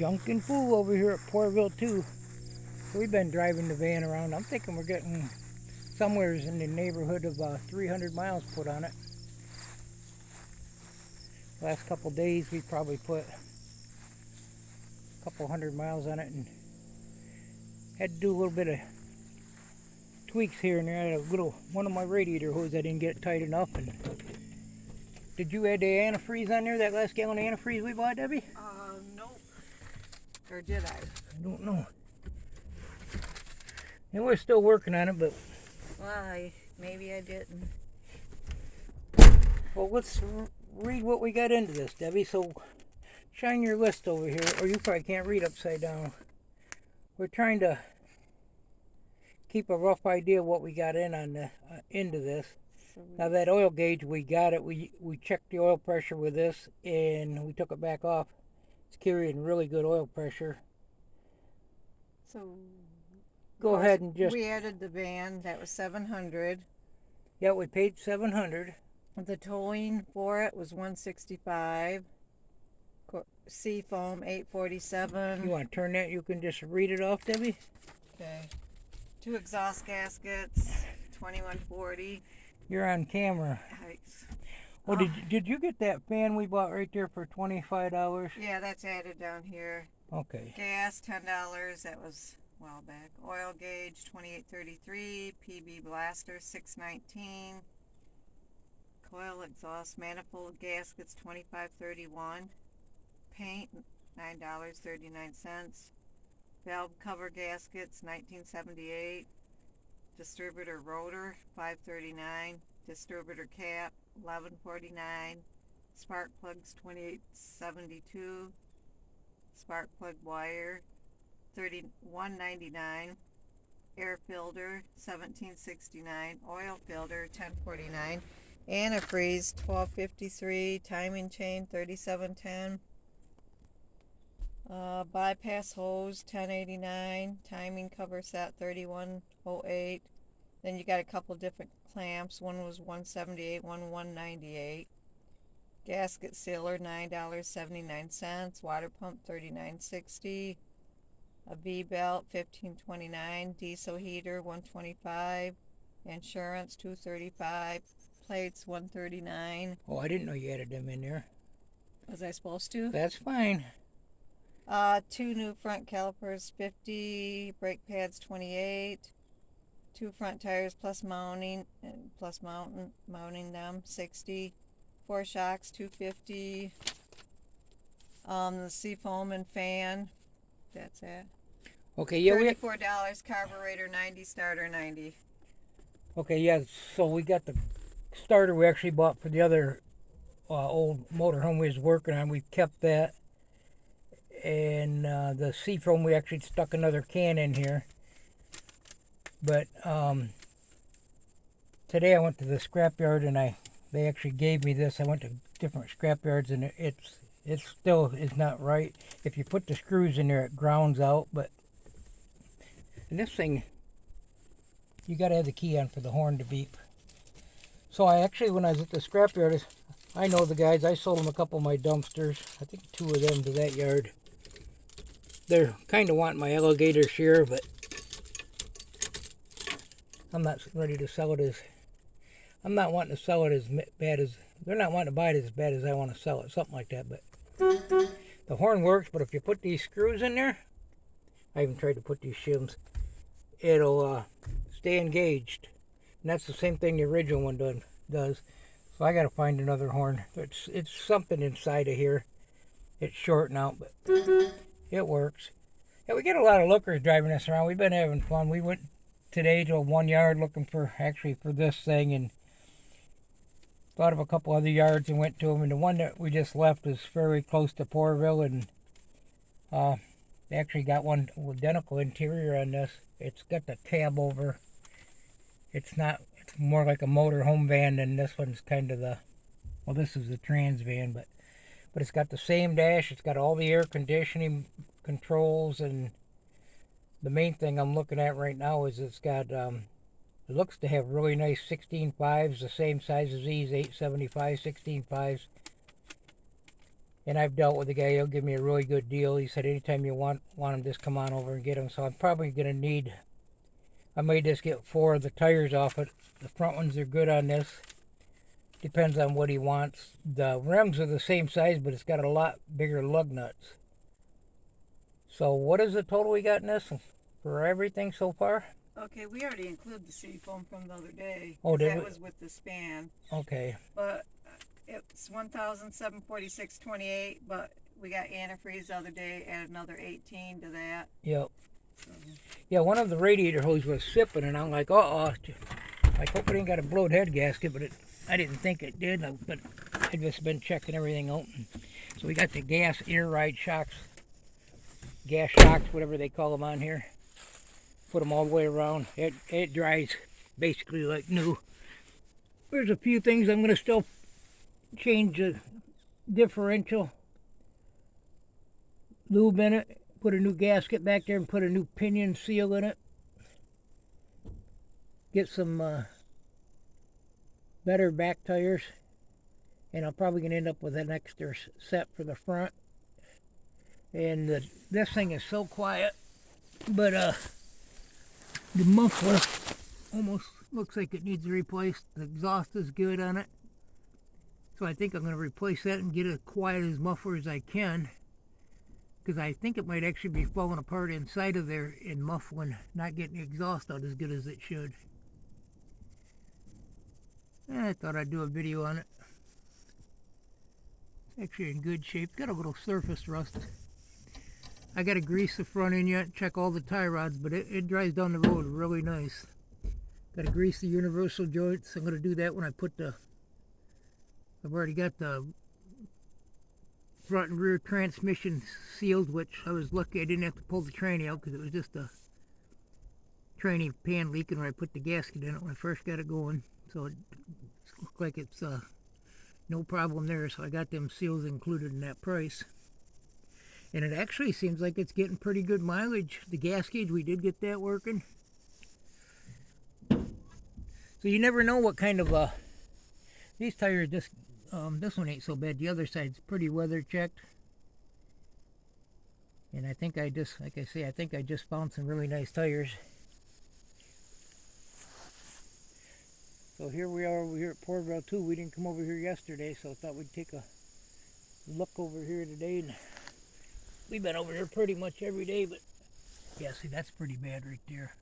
Junkin' Foo over here at Porterville too. So we've been driving the van around. I'm thinking we're getting somewhere in the neighborhood of 300 miles put on it. Last couple days we probably put a couple hundred miles on it and had to do a little bit of tweaks here and there. I had a little one of my radiator hose I didn't get tight enough. And did you add the antifreeze on there, that last gallon of antifreeze we bought, Debbie? Nope. Or did I? I don't know. And we're still working on it, but Well, maybe I didn't. well, let's read what we got into this, Debbie. So shine your list over here, or you probably can't read upside down. We're trying to keep a rough idea of what we got in on the into this. Now that oil gauge, we got it. We checked the oil pressure with this, and we took it back off. It's carrying really good oil pressure. So Go ahead and just. we added the van. That was $700. Yeah, we paid $700. The towing for it was $165. Seafoam $847. You want to turn that? You can just read it off, Debbie. Okay. 2 exhaust gaskets $2140. You're on camera. Yikes. Well, did you get that fan we bought right there for $25? Yeah, that's added down here. Okay. Gas $10. That was a while back. Oil gauge $28.33. PB blaster $6.19. Coil exhaust manifold gaskets $25.31. Paint $9.39. Valve cover gaskets $19.78. Distributor rotor $5.39. Distributor cap $11.49. Spark plugs $28.72. Spark plug wire $31.99. Air filter $17.69. Oil filter $10.49. Antifreeze $12.53. Timing chain $37.10. Bypass hose $10.89. Timing cover set $31.08. Then you got a couple different clamps. One was $178, one $198. Gasket sealer $9.79. Water pump $39.60. A V-belt $15.29. Diesel heater $125. Insurance $235. Plates $139. Oh, I didn't know you added them in there. Was I supposed to? That's fine. 2 new front calipers $50. Brake pads $28. 2 front tires plus mounting them $60. 4 shocks $250. The seafoam and fan. That's it. Okay, yeah, $34. Carburetor $90. Starter $90. Okay, yeah. So we got the starter we actually bought for the other old motorhome we was working on. We kept that, and the seafoam we actually stuck another can in here. But today I went to the scrapyard and they actually gave me this. I went to different scrapyards and it still is not right. If you put the screws in there, it grounds out. And this thing, you got to have the key on for the horn to beep. So I actually, when I was at the scrapyard, I know the guys. I sold them a couple of my dumpsters. I think 2 of them to that yard. They're kind of wanting my alligator shear, but I'm not ready to sell it I'm not wanting to sell it as bad as, they're not wanting to buy it as bad as I want to sell it, something like that. But the horn works, but if you put these screws in there, I even tried to put these shims, it'll stay engaged. And that's the same thing the original one does. So I got to find another horn. It's something inside of here. It's shorting out, but it works. Yeah, we get a lot of lookers driving us around. We've been having fun. We went today to one yard looking for this thing, and thought of a couple other yards and went to them. And the one that we just left is very close to Porterville, and they actually got one identical interior on this. It's got the tab over. It's more like a motorhome van than this one's kind of this is the trans van, but it's got the same dash. It's got all the air conditioning controls, and the main thing I'm looking at right now is it's got it looks to have really nice 16.5s, the same size as these, 875 16.5s. And I've dealt with the guy. He'll give me a really good deal. He said anytime you want them, just come on over and get them. So I'm probably going to need, I may just get 4 of the tires off it. The front ones are good on this. Depends on what he wants. The rims are the same size, but it's got a lot bigger lug nuts. So what is the total we got in this for everything so far? Okay, we already included the seafoam from the other day. Oh, did that we? was with the span. Okay. But it's $1,746.28. But we got antifreeze the other day. Added another 18 to that. Yep. Yeah, one of the radiator hoses was sipping, and I'm like, I hope it ain't got a blowed head gasket, but I didn't think it did. But I've just been checking everything out. So we got the gas air ride shocks, gas shocks, whatever they call them on here. Put them all the way around. It dries basically like new. There's a few things I'm going to still change the differential. Lube in it. Put a new gasket back there and put a new pinion seal in it. Get some better back tires. And I'm probably going to end up with an extra set for the front. And this thing is so quiet. But the muffler almost looks like it needs replaced. The exhaust is good on it. So I think I'm going to replace that and get it quiet as muffler as I can. Because I think it might actually be falling apart inside of there and muffling, not getting the exhaust out as good as it should. And I thought I'd do a video on it. It's actually in good shape. Got a little surface rust. I got to grease the front end yet, check all the tie rods, but it drives down the road really nice. Got to grease the universal joints. I'm going to do that when I put I've already got the front and rear transmission sealed, which I was lucky I didn't have to pull the tranny out because it was just a tranny pan leaking when I put the gasket in it when I first got it going. So it looks like it's no problem there. So I got them seals included in that price. And it actually seems like it's getting pretty good mileage. The gas gauge, we did get that working. So you never know what kind of these tires just this one ain't so bad. The other side's pretty weather checked. And I think I just, like I say, I think I just found some really nice tires. So here we are over here at Porterville 2. We didn't come over here yesterday, so I thought we'd take a look over here today. And we've been over here pretty much every day, but yeah, see, that's pretty bad right there.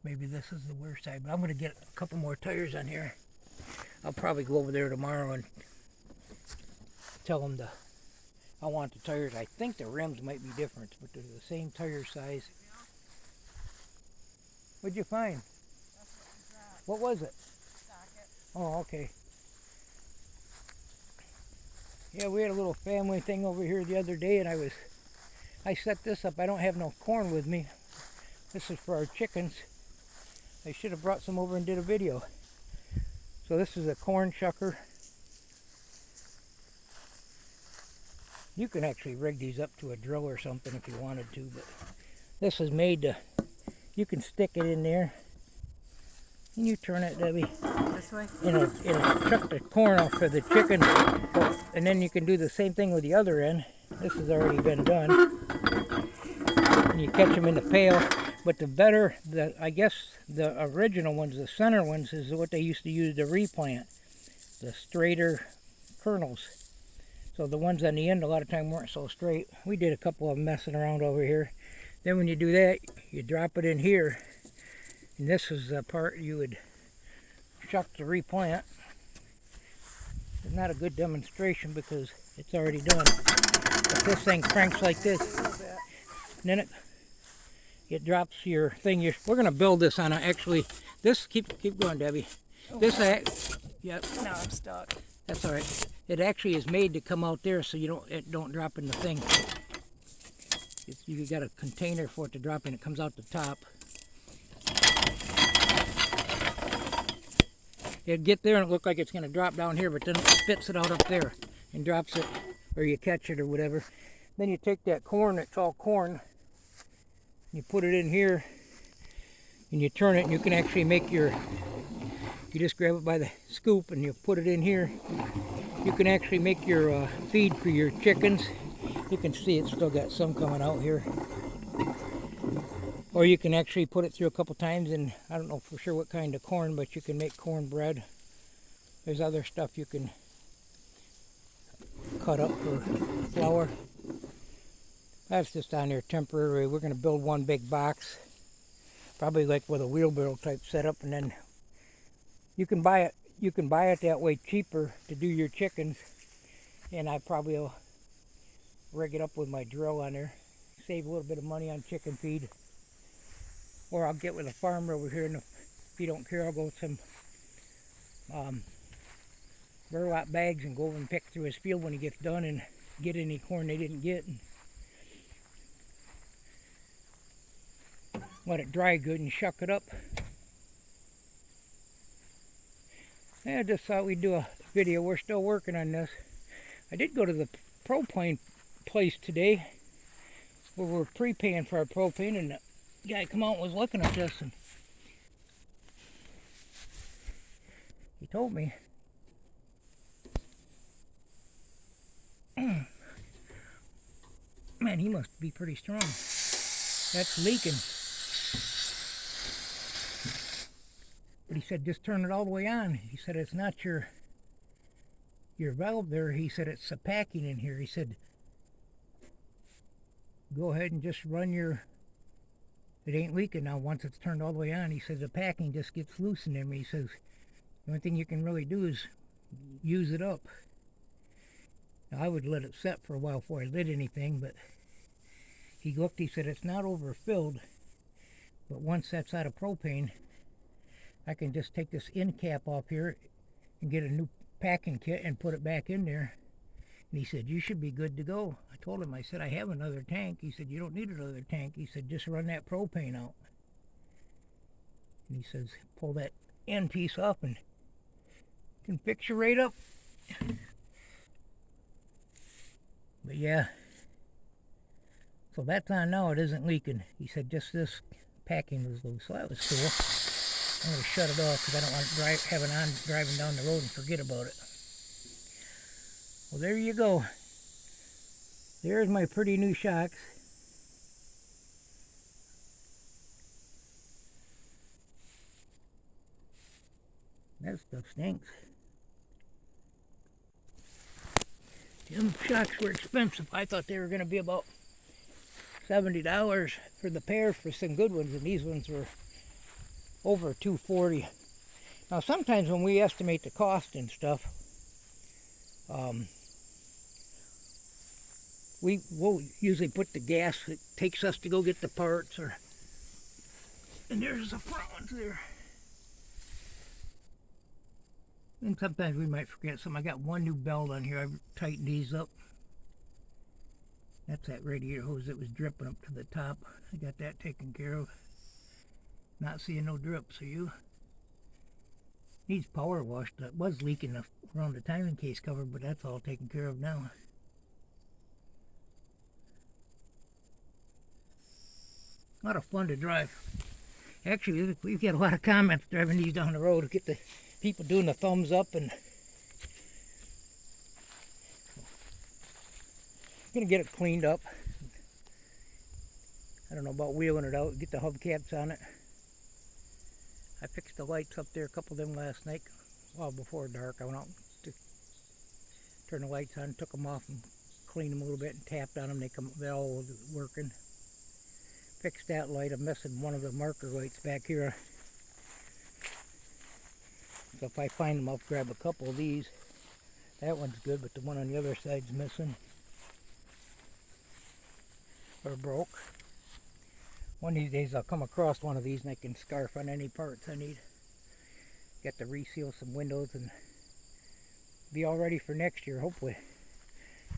Maybe this is the worst side, but I'm going to get a couple more tires on here. I'll probably go over there tomorrow and tell them I want the tires. I think the rims might be different, but they're the same tire size. What'd you find? What was it? Socket. Oh, okay. Yeah, we had a little family thing over here the other day, and I set this up. I don't have no corn with me. This is for our chickens. I should have brought some over and did a video. So this is a corn shucker. You can actually rig these up to a drill or something if you wanted to, but this is made to, you can stick it in there. Can you turn it, Debbie? This way? It'll chuck the corn off for the chicken, and then you can do the same thing with the other end. This has already been done. And you catch them in the pail. But I guess the original ones, the center ones, is what they used to use to replant. The straighter kernels. So the ones on the end a lot of time weren't so straight. We did a couple of them messing around over here. Then when you do that, you drop it in here. And this is the part you would chuck to replant. It's not a good demonstration because it's already done. But this thing cranks like this. And then it drops your thing. We're going to build this on this, keep going, Debbie. Oh, this, yep. Now I'm stuck. That's all right. It actually is made to come out there so it don't drop in the thing. You got a container for it to drop in. It comes out the top. It'd get there and it look like it's going to drop down here, but then it spits it out up there and drops it, or you catch it or whatever. Then you take that corn, it's all corn, you put it in here and you turn it, and you can actually make you just grab it by the scoop and you put it in here you can actually make your feed for your chickens. You can see it's still got some coming out here. Or you can actually put it through a couple times, and I don't know for sure what kind of corn, but you can make cornbread. There's other stuff you can cut up for flour. That's just on there temporary. We're going to build one big box, probably like with a wheelbarrow type setup, and then you can buy it. You can buy it that way cheaper to do your chickens, and I probably will rig it up with my drill on there, save a little bit of money on chicken feed. Or I'll get with a farmer over here, and if he don't care, I'll go with some burlap bags and go over and pick through his field when he gets done and get any corn they didn't get. And let it dry good and shuck it up. Yeah, I just thought we'd do a video. We're still working on this. I did go to the propane place today where we're prepaying for our propane, and the guy come out and was looking at this, and he told me man, he must be pretty strong. That's leaking. But he said, just turn it all the way on. He said, it's not your valve there. He said, it's the packing in here. He said, go ahead and just run your, it ain't leaking now once it's turned all the way on. He says, the packing just gets loose in there. He says, the only thing you can really do is use it up. Now, I would let it set for a while before I lit anything, but he looked, he said, it's not overfilled, but once that's out of propane, I can just take this end cap off here and get a new packing kit and put it back in there. And he said, you should be good to go. I told him, I said, I have another tank. He said, you don't need another tank. He said, just run that propane out. And he says, pull that end piece off and you can fix your rate up. But yeah, so that's on now. It isn't leaking. He said just this packing was loose, so that was cool. I'm going to shut it off because I don't want to have it on driving down the road and forget about it. Well, there you go. There's my pretty new shocks. That stuff stinks. Them shocks were expensive. I thought they were going to be about $70 for the pair for some good ones, and these ones were over $240. Now sometimes when we estimate the cost and stuff, we'll usually put the gas it takes us to go get the parts, or and there's the front ones there. And sometimes we might forget some. I got one new belt on here. I've tightened these up. That's that radiator hose that was dripping up to the top. I got that taken care of. Not seeing no drips, are you? Needs power washed. That was leaking around the timing case cover, but that's all taken care of now. A lot of fun to drive. Actually, we've got a lot of comments driving these down the road. Get the people doing the thumbs up, and I'm gonna get it cleaned up. I don't know about wheeling it out, get the hubcaps on it. I fixed the lights up there, a couple of them last night, well before dark. I went out to turn the lights on, took them off and cleaned them a little bit and tapped on them. They all was working. Fixed that light. I'm missing one of the marker lights back here. So if I find them, I'll grab a couple of these. That one's good, but the one on the other side's missing. Or broke. One of these days I'll come across one of these and I can scarf on any parts I need. Got to reseal some windows and be all ready for next year, hopefully.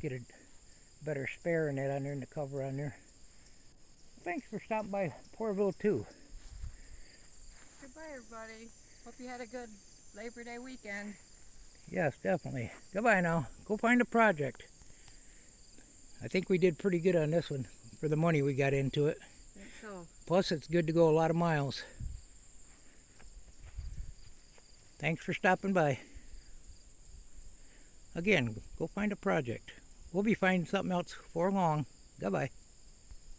Get a better spare in that on there and the cover on there. Thanks for stopping by Poorville 2. Goodbye, everybody. Hope you had a good Labor Day weekend. Yes, definitely. Goodbye now. Go find a project. I think we did pretty good on this one for the money we got into it. I think so. Plus, it's good to go a lot of miles. Thanks for stopping by. again, go find a project. We'll be finding something else before long. Goodbye.